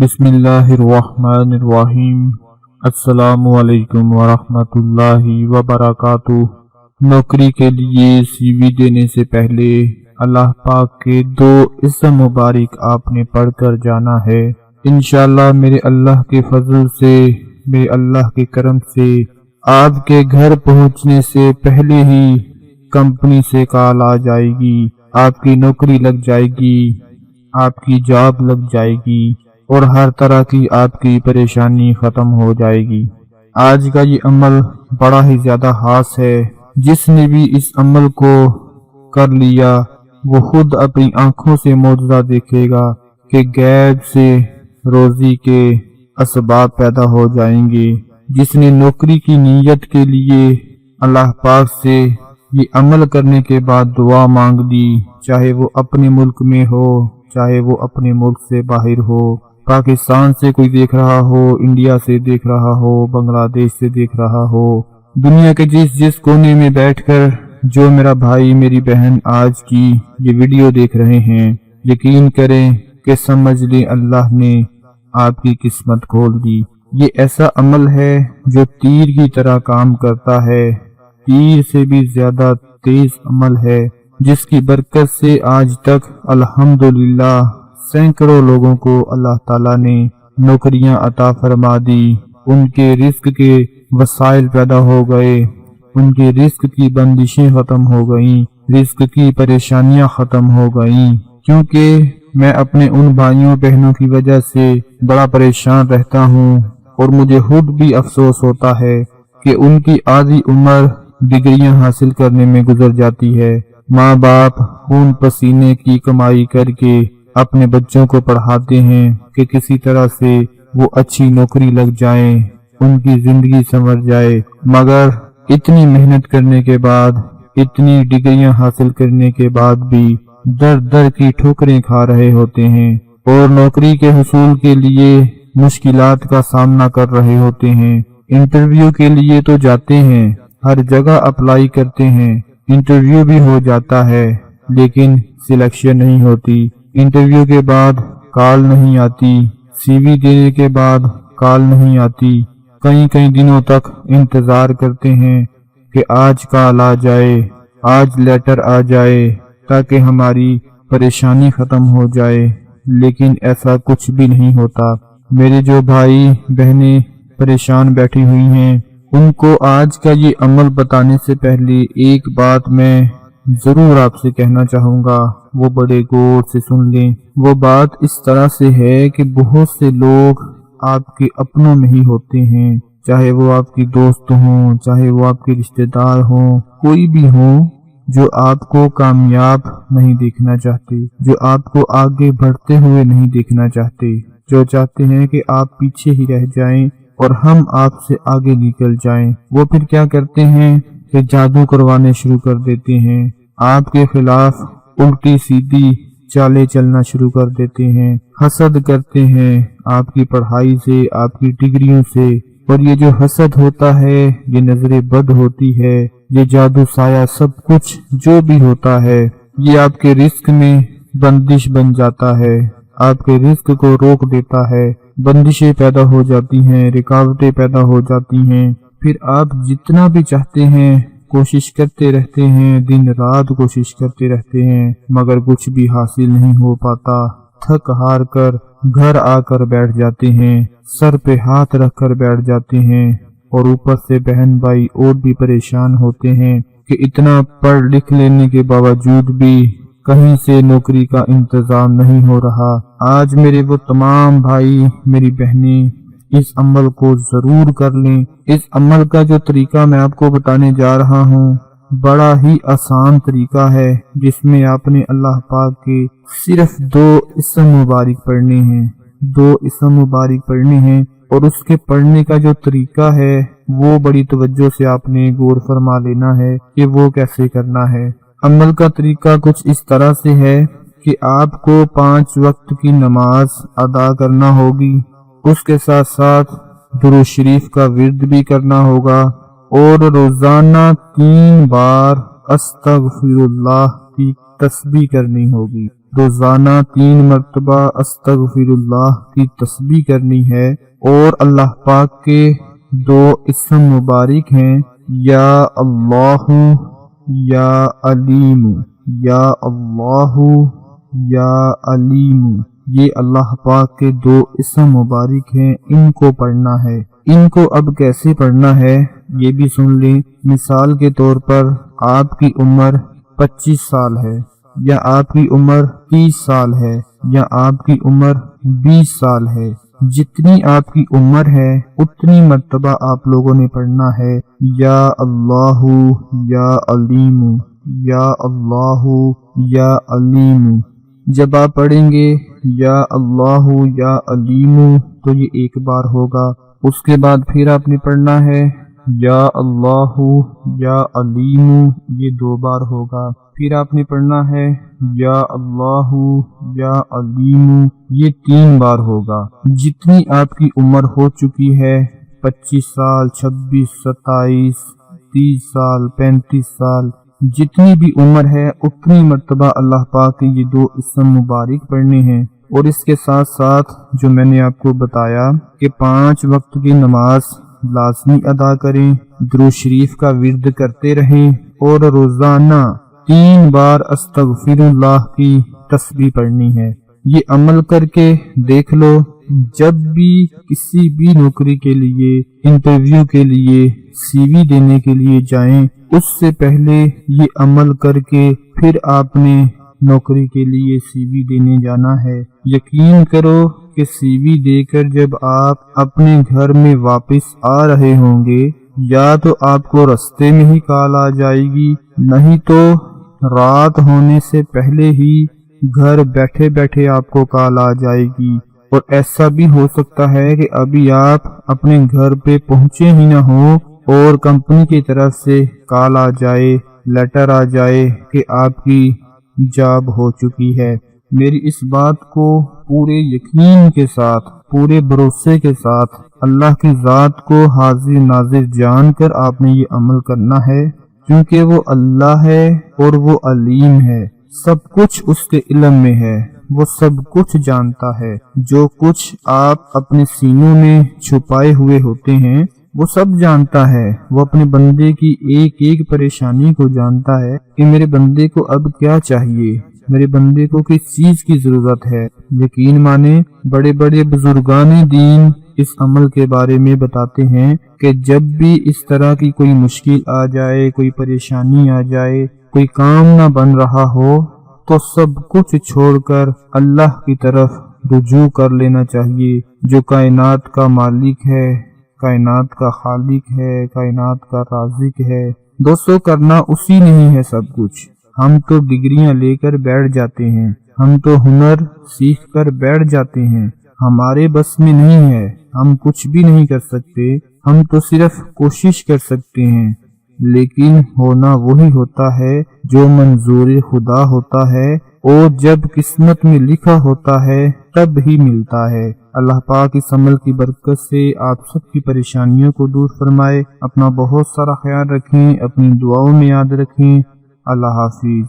بسم اللہ الرحمن الرحیم۔ السلام علیکم ورحمۃ اللہ وبرکاتہ۔ نوکری کے لیے سی وی دینے سے پہلے اللہ پاک کے 2 اسم مبارک آپ نے پڑھ کر جانا ہے۔ انشاءاللہ میرے اللہ کے فضل سے، میرے اللہ کے کرم سے آپ کے گھر پہنچنے سے پہلے ہی کمپنی سے کال آ جائے گی، آپ کی نوکری لگ جائے گی، آپ کی جاب لگ جائے گی اور ہر طرح کی آپ کی پریشانی ختم ہو جائے گی۔ آج کا یہ عمل بڑا ہی زیادہ خاص ہے۔ جس نے بھی اس عمل کو کر لیا وہ خود اپنی آنکھوں سے معجزہ دیکھے گا کہ غیب سے روزی کے اسباب پیدا ہو جائیں گے۔ جس نے نوکری کی نیت کے لیے اللہ پاک سے یہ عمل کرنے کے بعد دعا مانگ لی، چاہے وہ اپنے ملک میں ہو، چاہے وہ اپنے ملک سے باہر ہو، پاکستان سے کوئی دیکھ رہا ہو، انڈیا سے دیکھ رہا ہو، بنگلہ دیش سے دیکھ رہا ہو، دنیا کے جس کونے میں بیٹھ کر جو میرا بھائی میری بہن آج کی یہ ویڈیو دیکھ رہے ہیں، یقین کریں کہ سمجھ لیں اللہ نے آپ کی قسمت کھول دی۔ یہ ایسا عمل ہے جو تیر کی طرح کام کرتا ہے، تیر سے بھی زیادہ تیز عمل ہے، جس کی برکت سے آج تک الحمدللہ سینکڑوں لوگوں کو اللہ تعالیٰ نے نوکریاں عطا فرما دی، ان کے رزق کے وسائل پیدا ہو گئے، ان کے رزق کی بندشیں ختم ہو گئیں، رزق کی پریشانیاں ختم ہو گئیں۔ کیونکہ میں اپنے ان بھائیوں بہنوں کی وجہ سے بڑا پریشان رہتا ہوں اور مجھے خود بھی افسوس ہوتا ہے کہ ان کی آدھی عمر ڈگریاں حاصل کرنے میں گزر جاتی ہے۔ ماں باپ خون پسینے کی کمائی کر کے اپنے بچوں کو پڑھاتے ہیں کہ کسی طرح سے وہ اچھی نوکری لگ جائیں، ان کی زندگی سنور جائے، مگر اتنی محنت کرنے کے بعد، اتنی ڈگریاں حاصل کرنے کے بعد بھی در در کی ٹھوکریں کھا رہے ہوتے ہیں اور نوکری کے حصول کے لیے مشکلات کا سامنا کر رہے ہوتے ہیں۔ انٹرویو کے لیے تو جاتے ہیں، ہر جگہ اپلائی کرتے ہیں، انٹرویو بھی ہو جاتا ہے لیکن سلیکشن نہیں ہوتی، انٹرویو کے بعد کال نہیں آتی، سی وی دینے کے بعد کال نہیں آتی، کئی دنوں تک انتظار کرتے ہیں کہ آج کال آ جائے، آج لیٹر آ جائے تاکہ ہماری پریشانی ختم ہو جائے، لیکن ایسا کچھ بھی نہیں ہوتا۔ میرے جو بھائی بہنیں پریشان بیٹھی ہوئی ہیں، ان کو آج کا یہ عمل بتانے سے پہلے ایک بات میں ضرور آپ سے کہنا چاہوں گا، وہ بڑے غور سے سن لیں۔ وہ بات اس طرح سے ہے کہ بہت سے لوگ آپ کے اپنوں میں ہی ہوتے ہیں، چاہے وہ آپ کی دوست ہوں، چاہے وہ آپ کے رشتہ دار ہوں، کوئی بھی ہوں، جو آپ کو کامیاب نہیں دیکھنا چاہتے، جو آپ کو آگے بڑھتے ہوئے نہیں دیکھنا چاہتے، جو چاہتے ہیں کہ آپ پیچھے ہی رہ جائیں اور ہم آپ سے آگے نکل جائیں۔ وہ پھر کیا کرتے ہیں کہ جادو کروانے شروع کر دیتے ہیں، آپ کے خلاف الٹی سیدھی چالیں چلنا شروع کر دیتے ہیں، حسد کرتے ہیں آپ کی پڑھائی سے، آپ کی ڈگریوں سے، اور یہ جو حسد ہوتا ہے، یہ نظر بد ہوتی ہے، یہ جادو سایہ، سب کچھ جو بھی ہوتا ہے، یہ آپ کے رزق میں بندش بن جاتا ہے، آپ کے رزق کو روک دیتا ہے، بندشیں پیدا ہو جاتی ہیں، رکاوٹیں پیدا ہو جاتی ہیں، پھر آپ جتنا بھی چاہتے ہیں کوشش کرتے رہتے ہیں، دن رات کوشش کرتے رہتے ہیں، مگر کچھ بھی حاصل نہیں ہو پاتا، تھک ہار کر گھر آ کر بیٹھ جاتے ہیں، سر پہ ہاتھ رکھ کر بیٹھ جاتے ہیں، اور اوپر سے بہن بھائی اور بھی پریشان ہوتے ہیں کہ اتنا پڑھ لکھ لینے کے باوجود بھی کہیں سے نوکری کا انتظام نہیں ہو رہا۔ آج میرے وہ تمام بھائی میری بہنیں اس عمل کو ضرور کر لیں۔ اس عمل کا جو طریقہ میں آپ کو بتانے جا رہا ہوں بڑا ہی آسان طریقہ ہے، جس میں آپ نے اللہ پاک کے صرف 2 اسم مبارک پڑھنے ہیں، 2 اسم مبارک پڑھنے ہیں، اور اس کے پڑھنے کا جو طریقہ ہے وہ بڑی توجہ سے آپ نے غور فرما لینا ہے کہ وہ کیسے کرنا ہے۔ عمل کا طریقہ کچھ اس طرح سے ہے کہ آپ کو 5 وقت کی نماز ادا کرنا ہوگی، اس کے ساتھ ساتھ درود شریف کا ورد بھی کرنا ہوگا، اور روزانہ 3 بار استغفر اللہ کی تسبیح کرنی ہوگی۔ روزانہ 3 مرتبہ استغفر اللہ کی تسبیح کرنی ہے، اور اللہ پاک کے 2 اسم مبارک ہیں، یا اللہ یا علیم، یا اللہ یا علیم، یہ اللہ پاک کے 2 اسم مبارک ہیں، ان کو پڑھنا ہے۔ ان کو اب کیسے پڑھنا ہے یہ بھی سن لیں۔ مثال کے طور پر آپ کی عمر 25 سال ہے، یا آپ کی عمر 30 سال ہے، یا آپ کی عمر 20 سال ہے، جتنی آپ کی عمر ہے اتنی مرتبہ آپ لوگوں نے پڑھنا ہے، یا اللہ یا علیم، یا اللہ یا علیم۔ جب آپ پڑھیں گے یا اللہ یا علیم تو یہ ایک بار ہوگا، اس کے بعد پھر آپ نے پڑھنا ہے یا اللہ یا علیم، یہ 2 بار ہوگا، پھر آپ نے پڑھنا ہے یا اللہ یا علیم، یہ 3 بار ہوگا۔ جتنی آپ کی عمر ہو چکی ہے، 25 سال، 26، 27، 30 سال، 35 سال، جتنی بھی عمر ہے اتنی مرتبہ اللہ پاک کے یہ 2 اسم مبارک پڑھنے ہیں۔ اور اس کے ساتھ ساتھ جو میں نے آپ کو بتایا کہ 5 وقت کی نماز لازمی ادا کریں، درود شریف کا ورد کرتے رہیں، اور روزانہ 3 بار استغفر اللہ کی تسبیح پڑھنی ہے۔ یہ عمل کر کے دیکھ لو، جب بھی کسی بھی نوکری کے لیے، انٹرویو کے لیے، سی وی دینے کے لیے جائیں، اس سے پہلے یہ عمل کر کے پھر آپ نے نوکری کے لیے سی وی دینے جانا ہے۔ یقین کرو کہ سی وی دے کر جب آپ اپنے گھر میں واپس آ رہے ہوں گے، یا تو آپ کو رستے میں ہی کال آ جائے گی، نہیں تو رات ہونے سے پہلے ہی گھر بیٹھے بیٹھے آپ کو کال آ جائے گی۔ اور ایسا بھی ہو سکتا ہے کہ ابھی آپ اپنے گھر پہ پہنچے ہی نہ ہو اور کمپنی کی طرف سے کال آ جائے، لیٹر آ جائے کہ آپ کی جاب ہو چکی ہے۔ میری اس بات کو پورے یقین کے ساتھ، پورے بھروسے کے ساتھ، اللہ کی ذات کو حاضر ناظر جان کر آپ نے یہ عمل کرنا ہے، کیونکہ وہ اللہ ہے اور وہ علیم ہے، سب کچھ اس کے علم میں ہے، وہ سب کچھ جانتا ہے۔ جو کچھ آپ اپنے سینوں میں چھپائے ہوئے ہوتے ہیں وہ سب جانتا ہے، وہ اپنے بندے کی ایک ایک پریشانی کو جانتا ہے کہ میرے بندے کو اب کیا چاہیے، میرے بندے کو کس چیز کی ضرورت ہے۔ یقین مانے بڑے بڑے بزرگان دین اس عمل کے بارے میں بتاتے ہیں کہ جب بھی اس طرح کی کوئی مشکل آ جائے، کوئی پریشانی آ جائے، کوئی کام نہ بن رہا ہو، تو سب کچھ چھوڑ کر اللہ کی طرف رجوع کر لینا چاہیے، جو کائنات کا مالک ہے، کائنات کا خالق ہے، کائنات کا رازق ہے۔ دوستو، کرنا اسی نہیں ہے سب کچھ۔ ہم تو ڈگریاں لے کر بیٹھ جاتے ہیں، ہم تو ہنر سیکھ کر بیٹھ جاتے ہیں، ہمارے بس میں نہیں ہے، ہم کچھ بھی نہیں کر سکتے، ہم تو صرف کوشش کر سکتے ہیں، لیکن ہونا وہی ہوتا ہے جو منظور خدا ہوتا ہے، اور جب قسمت میں لکھا ہوتا ہے تب ہی ملتا ہے۔ اللہ پاک اس عمل کی برکت سے آپ سب کی پریشانیوں کو دور فرمائے۔ اپنا بہت سارا خیال رکھیں، اپنی دعاؤں میں یاد رکھیں۔ اللہ حافظ۔